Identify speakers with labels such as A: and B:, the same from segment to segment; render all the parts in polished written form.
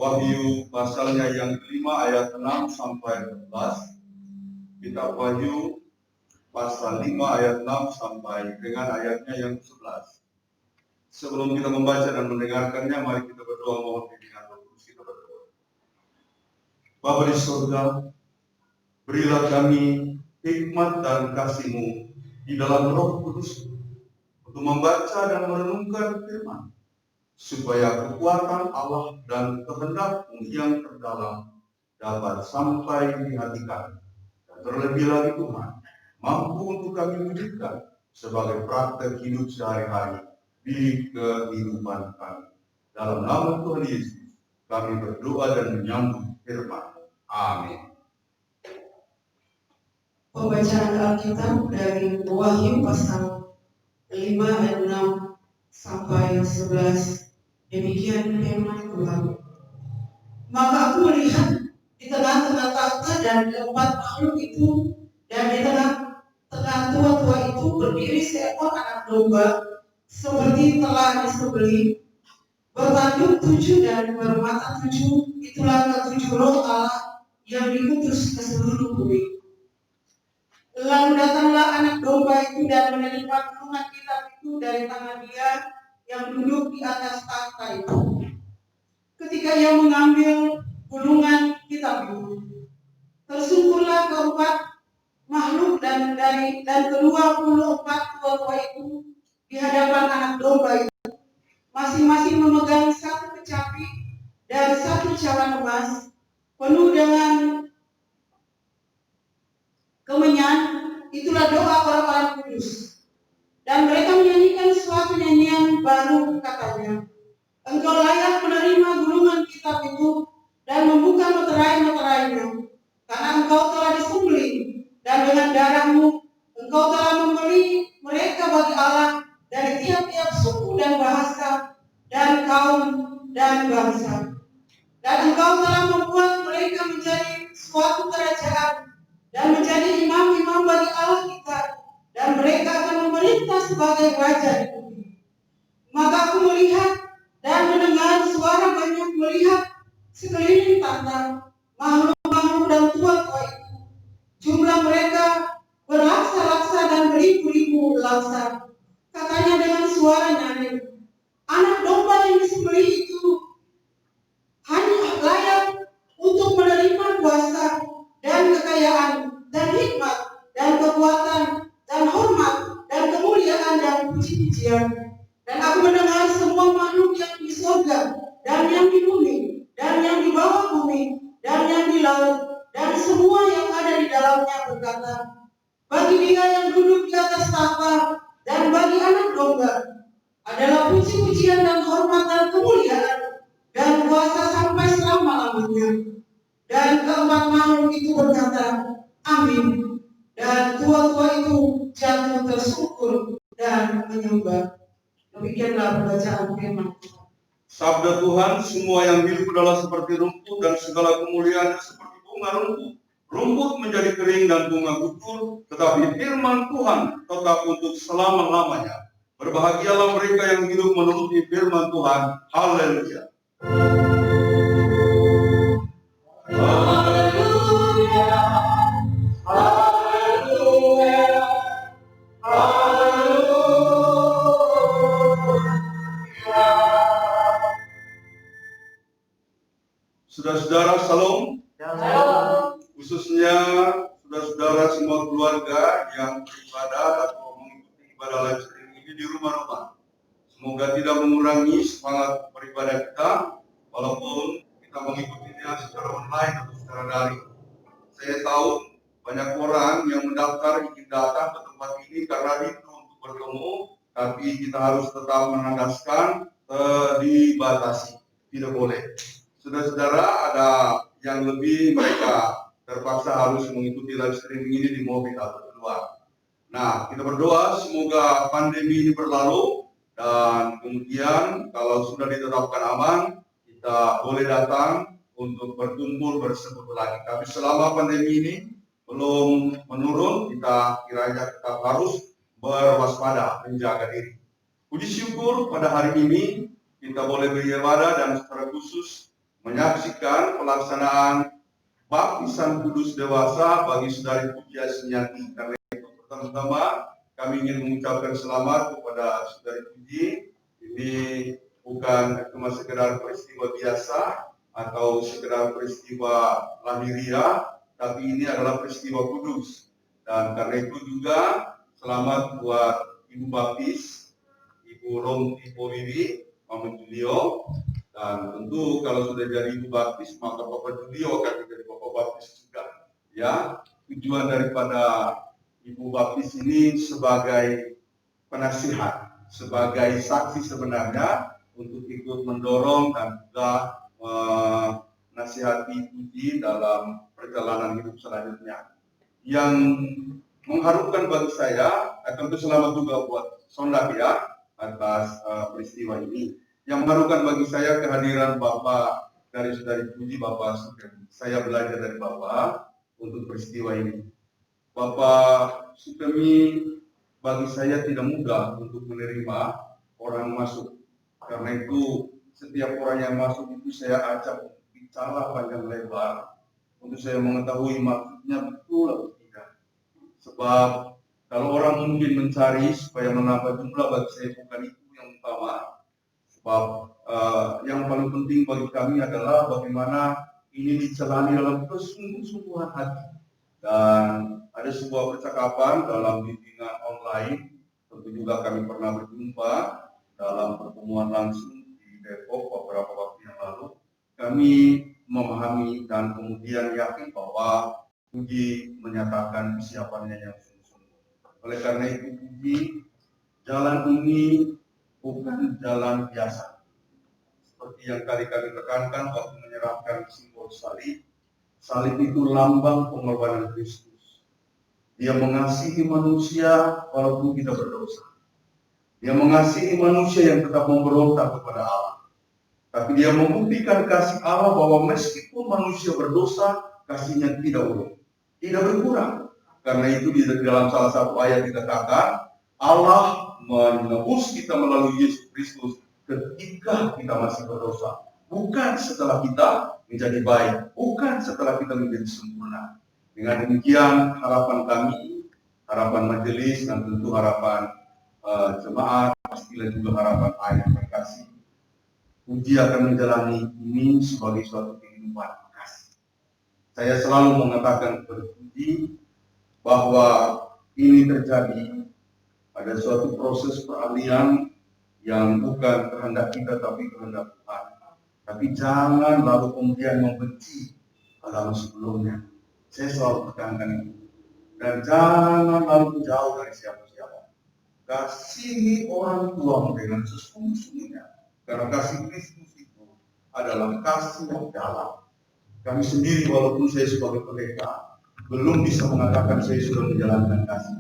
A: Wahyu pasalnya yang kelima ayat 6 sampai 11. Kitab Wahyu pasal 5 ayat 6 sampai dengan ayatnya yang 11. Sebelum kita membaca dan mendengarkannya, mari kita berdoa mohon bimbingan Roh Kudus. Kita berdoa. Bapa di surga, berilah kami hikmat dan kasih-Mu di dalam Roh Kudus untuk membaca dan merenungkan firman, supaya kekuatan Allah dan kehendak-Mu yang terdalam dapat sampai di hati kami. Dan terlebih lagi Tuhan, mampu untuk kami wujudkan sebagai praktek hidup sehari-hari di kehidupan kami. Dalam nama Tuhan Yesus, kami berdoa dan menyambut firman. Amin.
B: Pembacaan Alkitab dari Wahyu pasal 5 ayat 6 sampai 11. Demikian firman Tuhan. Maka aku melihat di tengah-tengah takhta dan keempat makhluk itu, dan di tengah-tengah tua-tua itu berdiri seekor anak domba seperti telah disembelih, bertanduk 7 dan bermata 7. Itulah ketujuh roh Allah yang diutus ke seluruh bumi. Lalu datanglah anak domba itu dan menerima gulungan kitab itu dari tangan Dia yang duduk di atas takhta itu. Ketika ia mengambil gulungan kitab itu, tersungkurlah keempat makhluk dan ke-24 tua-tua itu di hadapan anak domba itu, masing-masing memegang satu kecapi dan satu cawan emas penuh dengan kemenyan. Itulah doa orang-orang kudus. Dan mereka menyanyikan suatu nyanyian baru, katanya, Engkau layak menerima gulungan kitab itu dan membuka meterai-meterainya, karena Engkau telah disembelih, dan dengan darah-Mu Engkau telah membeli mereka bagi Allah dari tiap-tiap suku dan bahasa dan kaum dan bangsa. Dan Engkau telah membuat mereka menjadi suatu kerajaan dan menjadi imam-imam bagi Allah kita, dan mereka akan memerintah sebagai raja di bumi. Maka aku melihat dan mendengar suara banyak melihat sekeliling takhta, makhluk-makhluk dan tua-tua itu. Jumlah mereka berlaksa-laksa dan beribu-ribu laksa. Katanya dengan suara nyaring, anak domba yang disembelih itu hanya layak untuk menerima kuasa dan kekayaan dan hikmat dan kekuatan dan hormat dan kemuliaan dan puji-pujian. Dan aku mendengar semua makhluk yang di surga dan yang di bumi dan yang di bawah bumi dan yang di laut dan semua yang ada di dalamnya berkata, bagi Dia yang duduk di atas takhta dan bagi anak domba adalah puji-pujian dan hormat dan kemuliaan dan kuasa sampai selama-lamanya. Dan keempat makhluk itu berkata, Amin. Dan tua-tua itu jatuh tersungkur dan menyembah. Demikianlah pembacaan firman Tuhan.
A: Sabda Tuhan, semua yang hidup adalah seperti rumput dan segala kemuliaan seperti bunga rumput. Rumput menjadi kering dan bunga gugur, tetapi firman Tuhan tetap untuk selama-lamanya. Berbahagialah mereka yang hidup menuruti firman Tuhan. Haleluya. Saudara-saudara, salam. Khususnya saudara-saudara semua keluarga yang beribadah atau mengikuti ibadah live streaming ini di rumah-rumah. Semoga tidak mengurangi semangat beribadah kita, walaupun kita mengikutinya secara online atau secara daring. Saya tahu banyak orang yang mendaftar ingin datang ke tempat ini karena rindu untuk bertemu, tapi kita harus tetap menandaskan dibatasi, tidak boleh. Saudara-saudara, ada yang lebih mereka terpaksa harus mengikuti live streaming ini di mobil atau di luar. Nah, kita berdoa semoga pandemi ini berlalu dan kemudian kalau sudah ditetapkan aman, kita boleh datang untuk berkumpul bersekutu lagi. Tapi selama pandemi ini belum menurun, kita kiranya tetap harus berwaspada, menjaga diri. Puji syukur pada hari ini kita boleh beribadah dan secara khusus menyaksikan pelaksanaan baptisan kudus dewasa bagi saudari Puji Asmiati. Karena itu pertama-tama kami ingin mengucapkan selamat kepada saudari Puji. Ini bukan cuma sekedar peristiwa biasa atau sekedar peristiwa lahiria, tapi ini adalah peristiwa kudus. Dan karena itu juga selamat buat Ibu Baptis, Ibu Romti Wiwi, Mama Julio. Dan tentu kalau sudah jadi Ibu Baptis, maka Bapak Julio akan menjadi Bapak Baptis juga. Ya, tujuan daripada Ibu Baptis ini sebagai penasihat, sebagai saksi sebenarnya untuk ikut mendorong dan juga menasihati Puji dalam perjalanan hidup selanjutnya. Yang mengharumkan bagi saya, tentu selamat juga buat Sondak ya atas peristiwa ini. Yang mengharukan bagi saya kehadiran Bapak dari saudari Puji, Bapak Sugeng. Saya belajar dari Bapak untuk peristiwa ini. Bapak Sugeng bagi saya tidak mudah untuk menerima orang masuk. Karena itu setiap orang yang masuk itu saya ajak bicara panjang lebar untuk saya mengetahui maksudnya betul atau tidak. Sebab kalau orang mungkin mencari supaya menambah jumlah, bagi saya bukan itu yang utama. Sebab yang paling penting bagi kami adalah bagaimana ini dijalani dalam kesungguh-sungguhan hati. Dan ada sebuah percakapan dalam bimbingan online, tentu juga kami pernah berjumpa dalam pertemuan langsung di Depok beberapa waktu yang lalu. Kami memahami dan kemudian yakin bahwa Puji menyatakan kesiapannya yang sungguh-sungguh. Oleh karena itu Puji, jalan ini bukan jalan biasa. Seperti yang tadi kami tekankan waktu menyerahkan simbol salib. Salib itu lambang pengorbanan Kristus. Dia mengasihi manusia walaupun tidak berdosa. Dia mengasihi manusia yang tetap memberontak kepada Allah. Tapi dia membuktikan kasih Allah bahwa meskipun manusia berdosa, kasihnya tidak berkurang. Karena itu di dalam salah satu ayat dikatakan, Allah menebus kita melalui Yesus Kristus ketika kita masih berdosa. Bukan setelah kita menjadi baik, bukan setelah kita menjadi sempurna. Dengan demikian harapan kami, harapan majelis, dan tentu harapan jemaat, pastilah juga harapan ayah terkasih. Puji akan menjalani ini sebagai suatu kehidupan kasih. Saya selalu mengatakan kepada Puji bahwa ini terjadi ada suatu proses peralihan yang bukan kehendak kita tapi kehendak Tuhan. Tapi jangan lalu kemudian membenci agama sebelumnya. Saya selalu tekankan itu. Dan jangan lalu jauh dari siapa-siapa. Kasihi orang tuamu dengan sesungguhnya. Karena kasih Kristus itu adalah kasih yang dalam. Kami sendiri walaupun saya sebagai pendeta belum bisa mengatakan saya sudah menjalankan kasih.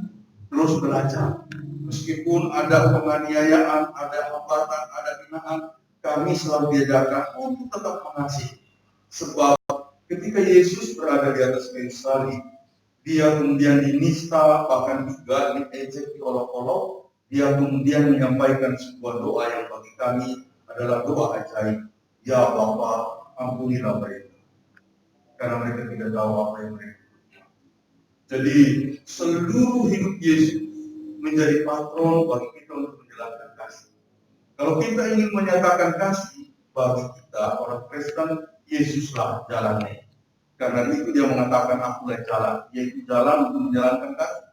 A: Terus belajar. Meskipun ada penganiayaan, ada hambatan, ada hinaan, kami selalu diajarkan untuk tetap mengasihi. Sebab ketika Yesus berada di atas kayu salib, dia kemudian dinista, bahkan juga diejek, diolok-olok. Dia kemudian menyampaikan sebuah doa yang bagi kami adalah doa ajaib. Ya Bapa, ampunilah mereka, karena mereka tidak tahu apa yang mereka lakukan. Jadi seluruh hidup Yesus menjadi patron bagi kita untuk menjalankan kasih. Kalau kita ingin menyatakan kasih bagi kita orang Kristen, Yesuslah jalannya. Karena itu dia mengatakan akulah jalan, yaitu jalan untuk menjalankan kasih.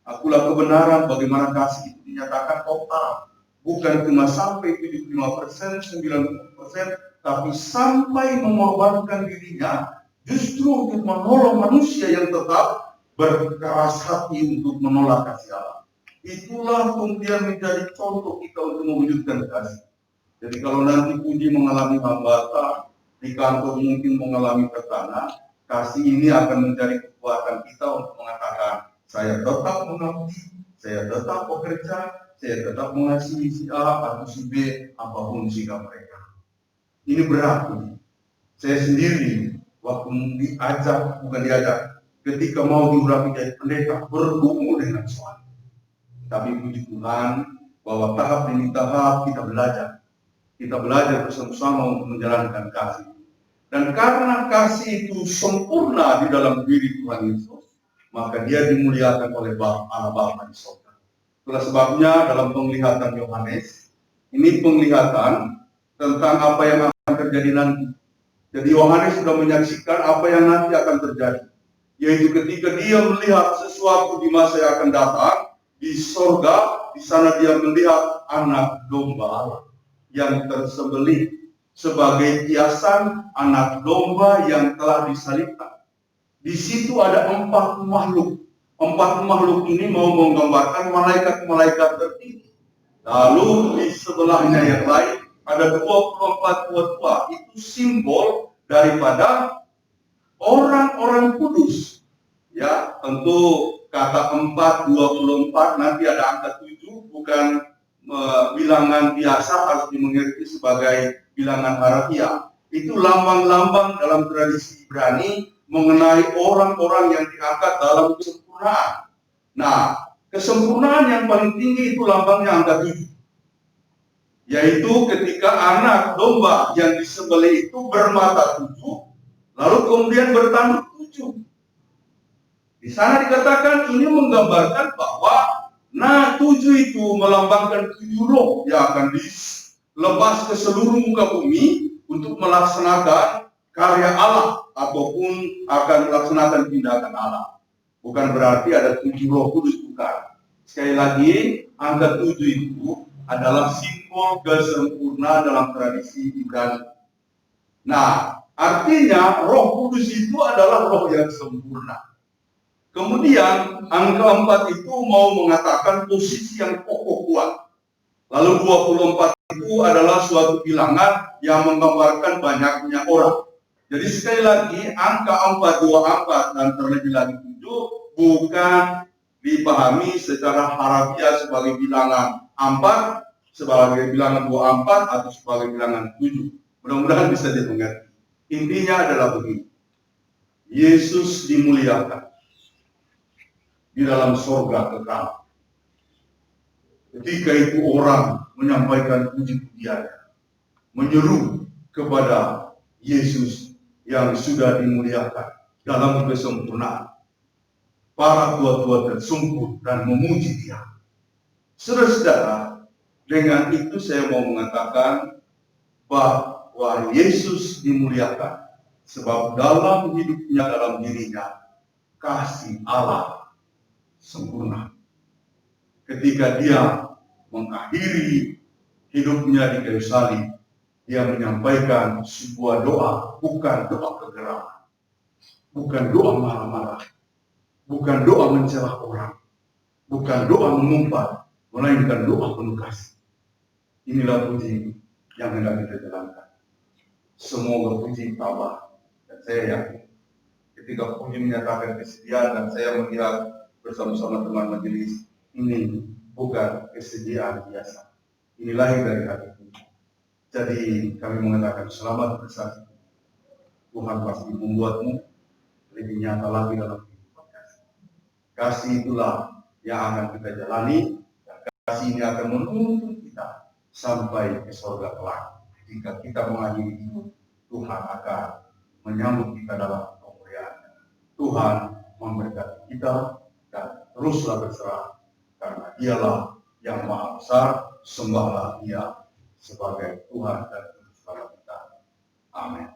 A: Akulah kebenaran, bagaimana kasih itu dinyatakan total. Bukan cuma sampai 75%, 90%, tapi sampai mengorbankan dirinya justru untuk menolong manusia yang tetap berkeras hati untuk menolak kasih Allah. Itulah kemudian menjadi contoh kita untuk mewujudkan kasih. Jadi kalau nanti Puji mengalami hambatan, di kantor mungkin mengalami tekanan, kasih ini akan menjadi kekuatan kita untuk mengatakan, saya tetap mengabdi, saya tetap bekerja, saya tetap mengasihi si A atau si B, apapun sikap mereka. Ini berat. Saya sendiri waktu ketika mau diurapi jadi pendeta, bergumul dengan suami. Tapi puji Tuhan bahwa tahap demi tahap kita belajar bersama-sama untuk menjalankan kasih. Dan karena kasih itu sempurna di dalam diri Tuhan Yesus, maka dia dimuliakan oleh Allah Bapa di surga. Itulah sebabnya dalam penglihatan Yohanes, ini penglihatan tentang apa yang akan terjadi nanti. Jadi Yohanes sudah menyaksikan apa yang nanti akan terjadi. Yaitu ketika dia melihat sesuatu di masa yang akan datang, di surga, di sana dia melihat anak domba Allah yang tersembelih sebagai hiasan anak domba yang telah disalibkan. Di situ ada 4 makhluk. 4 makhluk ini mau menggambarkan malaikat-malaikat tertinggi. Lalu di sebelahnya yang lain ada 24 tua-tua. Itu simbol daripada orang-orang kudus. Ya, tentu kata 4, 24, nanti ada angka 7, bukan bilangan biasa, harus dimengerti sebagai bilangan harafiah. Itu lambang-lambang dalam tradisi Ibrani mengenai orang-orang yang diangkat dalam kesempurnaan. Nah, kesempurnaan yang paling tinggi itu lambangnya angka 7. Yaitu ketika anak domba yang disembelih itu bermata 7, lalu kemudian bertanduk 7. Di sana dikatakan ini menggambarkan bahwa 7 itu melambangkan 7 roh yang akan dilepas ke seluruh muka bumi untuk melaksanakan karya Allah ataupun akan melaksanakan tindakan Allah. Bukan berarti ada 7 roh kudus, bukan. Sekali lagi, angka 7 itu adalah simbol kesempurnaan dalam tradisi Ibrani. Nah, artinya roh kudus itu adalah roh yang sempurna. Kemudian angka 4 itu mau mengatakan posisi yang kokoh kuat. Lalu 24 itu adalah suatu bilangan yang menggambarkan banyaknya orang. Jadi sekali lagi angka 424 dan terlebih lagi 7 bukan dipahami secara harafiah sebagai bilangan 4, sebagai bilangan 24 atau sebagai bilangan 7. Mudah-mudahan bisa dimengerti. Intinya adalah begini. Yesus dimuliakan di dalam surga kekal. Ketika itu orang menyampaikan puji-pujiannya, menyeru kepada Yesus yang sudah dimuliakan dalam kesempurnaan. Para tua-tua tersungkur dan memuji Dia. Saudara-saudara, dengan itu saya mau mengatakan bahwa Yesus dimuliakan sebab dalam hidupnya, dalam dirinya, kasih Allah sempurna. Ketika dia mengakhiri hidupnya di kayu salib, dia menyampaikan sebuah doa, bukan doa kegeraman, bukan doa marah-marah, bukan doa mencela orang, bukan doa mengumpat, melainkan doa penuh kasih. Inilah puji yang hendak kita jalankan. Semoga puji tambah, dan saya yakin ketika puji menyatakan kesediaan dan saya melihat bersama-sama teman majelis, ini bukan kesediaan biasa. Ini lahir dari hati Tuhan. Jadi kami mengatakan selamat bersaksi. Tuhan pasti membuatmu lebih nyata lagi dalam kehidupan kasih. Kasih itulah yang akan kita jalani, dan kasih ini akan menuntun kita sampai ke surga kelak. Jika kita mengakhiri hidup, Tuhan akan menyambut kita dalam kemuliaan. Tuhan memberkati kita. Dan teruslah berserah, karena Dialah yang Maha Besar. Sembahlah Dia sebagai Tuhan dan Juru Selamat kita. Amin.